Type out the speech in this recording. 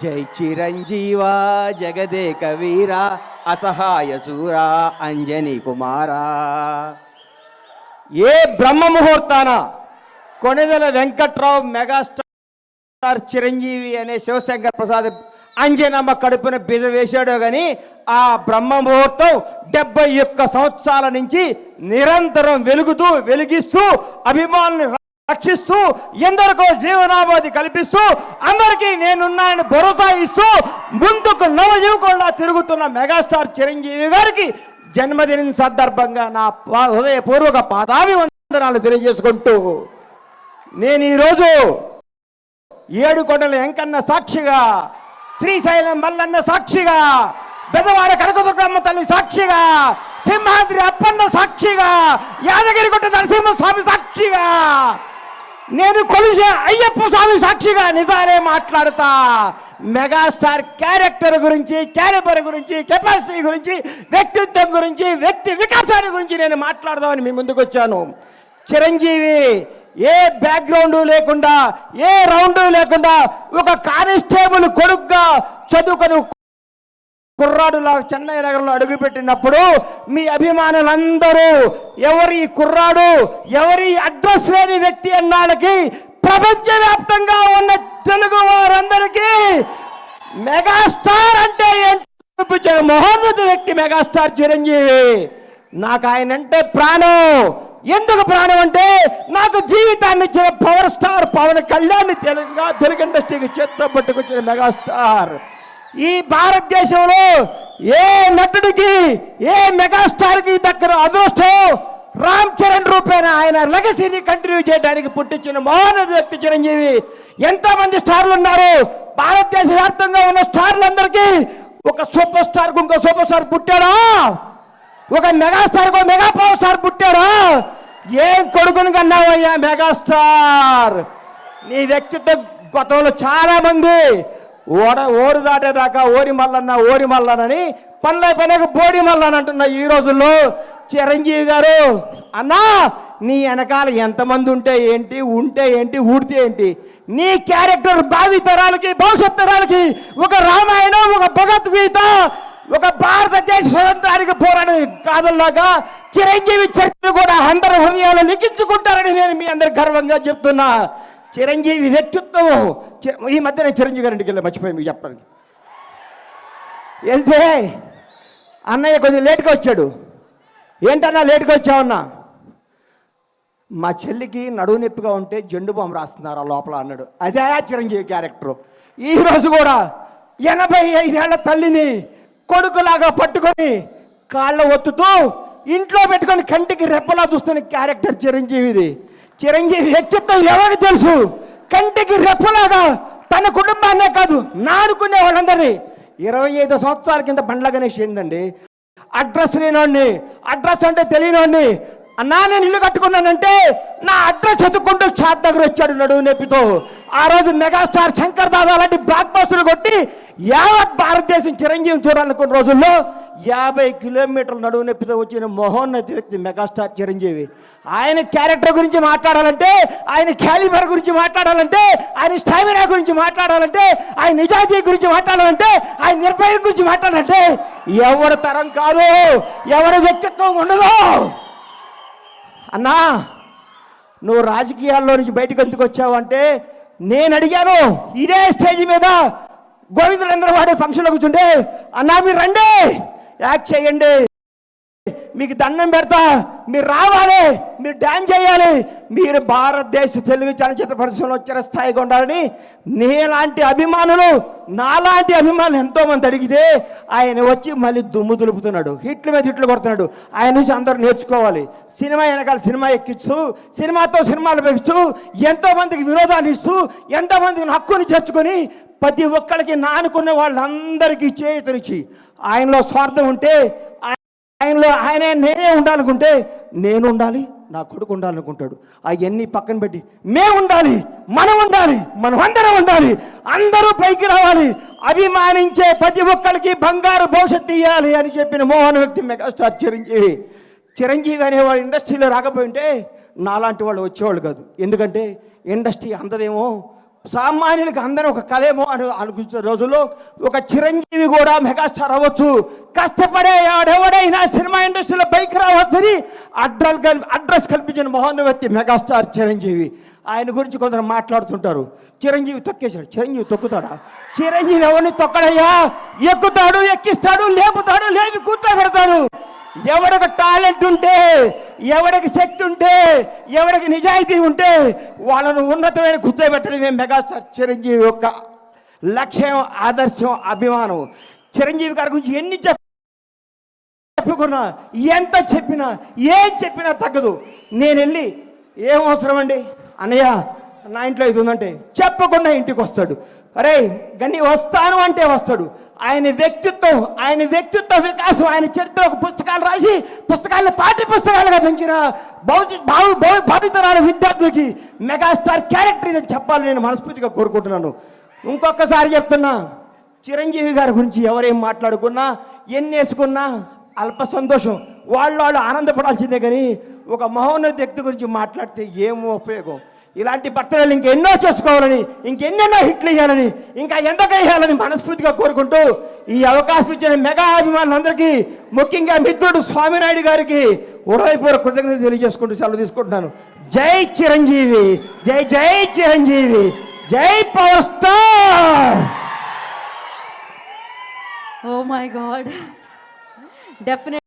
జై చిరంజీవా జగదేక వీరా అసహాయ శూరా అంజనీ కుమారా. ఏ బ్రహ్మ ముహూర్తాన కొణిదెల వెంకట్రావు మెగాస్టార్ చిరంజీవి అనే శివశంకర్ ప్రసాద్ అంజనమ్మ కడుపున బీజ వేశాడో కానీ ఆ బ్రహ్మ ముహూర్తం 71 సంవత్సరాల నుంచి నిరంతరం వెలిగిస్తూ అభిమానులు రక్షిస్తూ ఎందరికో జీవనాభాది కల్పిస్తూ అందరికీ నేనున్నానని భరోసా ఇస్తూ ముందుకు నవజీవకుల్లా తిరుగుతున్న మెగాస్టార్ చిరంజీవి గారికి జన్మదినం సందర్భంగా నా హృదయపూర్వక పాదాభివందనాలు తెలియజేసుకుంటూ నేను ఈరోజు ఏడుకొండల వెంకన్న సాక్షిగా, శ్రీశైలం మల్లన్న సాక్షిగా, బెదవాడ కనకదుర్గమ్మ తల్లి సాక్షిగా, సింహాద్రి అప్పన్న సాక్షిగా, యాదగిరిగుట్ట నరసింహస్వామి సాక్షిగా, నేను కొలిసే అయ్యప్ప స్వామి సాక్షిగా నిజాలే మాట్లాడతా. మెగాస్టార్ క్యారెక్టర్ గురించి, క్యారెక్టర్ గురించి, కెపాసిటీ గురించి, వ్యక్తిత్వం గురించి, వ్యక్తి వికాసాన్ని గురించి నేను మాట్లాడదామని మీ ముందుకు వచ్చాను. చిరంజీవి ఏ బ్యాక్గ్రౌండ్ లేకుండా, ఏ రౌండ్ లేకుండా ఒక కానిస్టేబుల్ కొడుకుగా చదువుకొని కుర్రాడులా చెన్నై నగరంలో అడుగుపెట్టినప్పుడు మీ అభిమానులందరూ ఎవరి కుర్రాడు, ఎవరి అడ్రస్ లేని వ్యక్తి అన్నాళ్ళకి ప్రపంచవ్యాప్తంగా ఉన్న తెలుగు వారందరికీ మెగాస్టార్ అంటే ఏంటో మహోన్నత వ్యక్తి మెగాస్టార్ చిరంజీవి. నాకు ఆయన అంటే ప్రాణం. ఎందుకు ప్రాణం అంటే నాకు జీవితాన్ని ఇచ్చిన పవర్ స్టార్ పవన్ కళ్యాణ్ తెలుగు ఇండస్ట్రీకి చేత్తో పట్టుకొచ్చిన మెగాస్టార్. ఈ భారతదేశంలో ఏ నటుడికి, ఏ మెగాస్టార్కి దగ్గర అదృష్టం రామ్ చరణ్ రూపేణ ఆయన లెగసీని కంటిన్యూ చేయడానికి పుట్టించిన మహోన్నత వ్యక్తి చిరంజీవి. ఎంతోమంది స్టార్లు ఉన్నారు భారతదేశ వ్యాప్తంగా ఉన్న స్టార్లందరికీ. ఒక సూపర్ స్టార్కు ఇంకో సూపర్ స్టార్ పుట్టాడా? ఒక మెగాస్టార్కు మెగా పవర్ స్టార్ పుట్టాడా? ఏం కొడుకుని కన్నావయ్యా మెగాస్టార్? నీ వ్యక్తిత్వం గతంలో చాలా మంది ఓరు దాటేదాకా ఓరి మల్లనని పనిలేక బోడి మల్లన్ అంటున్న ఈ రోజుల్లో చిరంజీవి గారు అన్నా నీ వెనకాల ఎంతమంది ఉంటే ఏంటి, ఊడితే ఏంటి? నీ క్యారెక్టర్ భావి తరాలకి, భవిష్యత్ తరాలకి ఒక రామాయణం, ఒక భగవద్గీత, ఒక భారతదేశ స్వతంత్రానికి పోరాడే కాదల్లాగా చిరంజీవి చరిత్ర కూడా అందరి హృదయాలు లిఖించుకుంటారని నేను మీ అందరికి గర్వంగా చెప్తున్నా. చిరంజీవి వ్యక్తిత్వం. ఈ మధ్య నేను చిరంజీవి గారింటికి వెళ్ళి మర్చిపోయి మీకు చెప్పడానికి వెళ్తే అన్నయ్య కొంచెం లేట్గా వచ్చాడు. ఏంటన్నా లేట్గా వచ్చావన్నా? మా చెల్లికి నడువు నొప్పిగా ఉంటే జెండు బాంబు రాస్తున్నారు ఆ లోపల అన్నాడు. అదే చిరంజీవి క్యారెక్టరు. ఈరోజు కూడా 85 ఏళ్ల తల్లిని కొడుకులాగా పట్టుకొని కాళ్ళ ఒత్తుతూ ఇంట్లో పెట్టుకొని కంటికి రెప్పలా చూస్తున్న క్యారెక్టర్ చిరంజీవిది. చిరంజీవి వ్యక్తిత్వం ఎవరికి తెలుసు? కంటికి రెప్పలాగా తన కుటుంబాన్నే కాదు నానుకునే వాళ్ళందరినీ. 25 సంవత్సరాల కింద బండ్ల గణేష్ ఏందండి అడ్రస్ లేనోడిని, అడ్రస్ అంటే తెలియనోడిని. అన్నా నేను ఇల్లు కట్టుకున్నానంటే నా అడ్రస్ ఎత్తుకుంటూ చాట్ దగ్గర వచ్చాడు నడువు నొప్పితో. ఆ రోజు మెగాస్టార్ శంకర్ దాదా లాంటి బ్లాక్ బస్టర్లు కొట్టి యావత్ భారతదేశం చిరంజీవిని చూడాలనుకున్న రోజుల్లో 50 కిలోమీటర్ల నడువు నొప్పితో వచ్చిన మహోన్నత వ్యక్తి మెగాస్టార్ చిరంజీవి. ఆయన క్యారెక్టర్ గురించి మాట్లాడాలంటే, ఆయన క్యాలిబర్ గురించి మాట్లాడాలంటే, ఆయన స్టామినా గురించి మాట్లాడాలంటే, ఆయన నిజాయితీ గురించి మాట్లాడాలంటే, ఆయన నిర్భయం గురించి మాట్లాడాలంటే ఎవరి తరం కాదు, ఎవరి వ్యక్తిత్వం ఉండదు. అన్నా నువ్వు రాజకీయాల్లో నుంచి బయటకు ఎందుకు వచ్చావు అంటే నేను అడిగాను. ఇదే స్టేజ్ మీద గోవిందులందరూ వాడే ఫంక్షన్లో కూర్చుంటే అన్నా మీరు రండి, యాక్ట్ చేయండి, మీకు దండం పెడతా, మీరు రావాలి, మీరు డ్యాన్స్ చేయాలి, మీరు భారతదేశ తెలుగు చలనచిత్ర పరిశ్రమలో వచ్చిన స్థాయిగా ఉండాలని నీలాంటి అభిమానులు, నాలాంటి అభిమానులు ఎంతోమంది అడిగితే ఆయన వచ్చి మళ్ళీ దుమ్ము దులుపుతున్నాడు, హిట్ల మీద హిట్లు కొడుతున్నాడు. ఆయన నుంచి అందరూ నేర్చుకోవాలి. సినిమా వెనకాల సినిమా ఎక్కిస్తూ, సినిమాతో సినిమాలు పెంచుతూ, ఎంతోమందికి వినోదాన్ని ఇస్తూ, ఎంతోమందికి హక్కుని చేర్చుకొని ప్రతి ఒక్కరికి నానుకున్న వాళ్ళందరికీ చేతునిచ్చి ఆయనలో స్వార్థం ఉంటే ఆయనే నేనే ఉండాలనుకుంటే నేను ఉండాలి, నా కొడుకు ఉండాలనుకుంటాడు. అవన్నీ పక్కన పెట్టి మేము ఉండాలి, మనం ఉండాలి, మనం అందరం ఉండాలి, అందరూ పైకి రావాలి, అభిమానించే ప్రతి ఒక్కరికి బంగారు భవిష్యత్తు ఇవ్వాలి అని చెప్పిన మోహన వ్యక్తి మెగాస్టార్ చిరంజీవి. చిరంజీవి అనేవాడు ఇండస్ట్రీలో రాకపోయింటే నాలాంటి వాళ్ళు వచ్చేవాళ్ళు కాదు. ఎందుకంటే ఇండస్ట్రీ అందదేమో సామాన్యులకి అందరూ ఒక కలేమో అని అనుకుంటున్న రోజుల్లో ఒక చిరంజీవి కూడా మెగాస్టార్ అవ్వచ్చు, కష్టపడే ఎవడైనా సినిమా ఇండస్ట్రీలో బైక్ రావచ్చని అడ్రస్ కల్పించిన మహోన్నత మెగాస్టార్ చిరంజీవి. ఆయన గురించి కొందరు మాట్లాడుతుంటారు, చిరంజీవి తొక్కేశాడు. చిరంజీవి తొక్కుతాడా? చిరంజీవి ఎవరిని తొక్కడయ్యా? ఎక్కుతాడు, ఎక్కిస్తాడు, లేపుతాడు, లేపి కూర్చోబెడతాడు. ఎవడికి టాలెంట్ ఉంటే, ఎవడికి శక్తి ఉంటే, ఎవడికి నిజాయితీ ఉంటే వాళ్ళను ఉన్నతమైన కూర్చోబెట్టడమే మెగాస్టార్ చిరంజీవి యొక్క లక్ష్యం, ఆదర్శం, అభిమానం. చిరంజీవి గారి గురించి ఎన్ని చెప్పుకున్నా, ఎంత చెప్పినా, ఏం చెప్పినా తగ్గదు. నేను వెళ్ళి ఏం అవసరం అండి అన్నయ్య నా ఇంట్లో ఇది ఉందంటే చెప్పకుండా ఇంటికి వస్తాడు. అరే గని వస్తాను అంటే వస్తాడు. ఆయన వ్యక్తిత్వ వికాసం, ఆయన చరిత్ర పుస్తకాలు రాసి పుస్తకాలను పాఠ్య పుస్తకాలుగా పెంచిన భావితరాల విద్యార్థులకి మెగాస్టార్ క్యారెక్టర్ ఇదని చెప్పాలని నేను మనస్ఫూర్తిగా కోరుకుంటున్నాను. ఇంకొకసారి చెప్తున్నా, చిరంజీవి గారి గురించి ఎవరేం మాట్లాడుకున్నా, ఎన్ని వేసుకున్నా అల్ప సంతోషం, వాళ్ళు ఆనందపడాల్సిందే. కానీ ఒక మహోన్నత వ్యక్తి గురించి మాట్లాడితే ఏమో ఉపయోగం? ఇలాంటి బర్త్డేలు ఇంకెన్నో చేసుకోవాలని, ఇంకెన్నెన్నో హిట్లు ఇవ్వాలని, ఇంకా ఎంతగా వేయాలని మనస్ఫూర్తిగా కోరుకుంటూ ఈ అవకాశం ఇచ్చిన మెగా అభిమానులందరికీ, ముఖ్యంగా మిత్రుడు స్వామినాయుడు గారికి హృదయపూర్వక కృతజ్ఞతలు తెలియజేసుకుంటూ సెలవు తీసుకుంటున్నాను. జై చిరంజీవి, జై జై చిరంజీవి, జై power star. Oh my god, definite.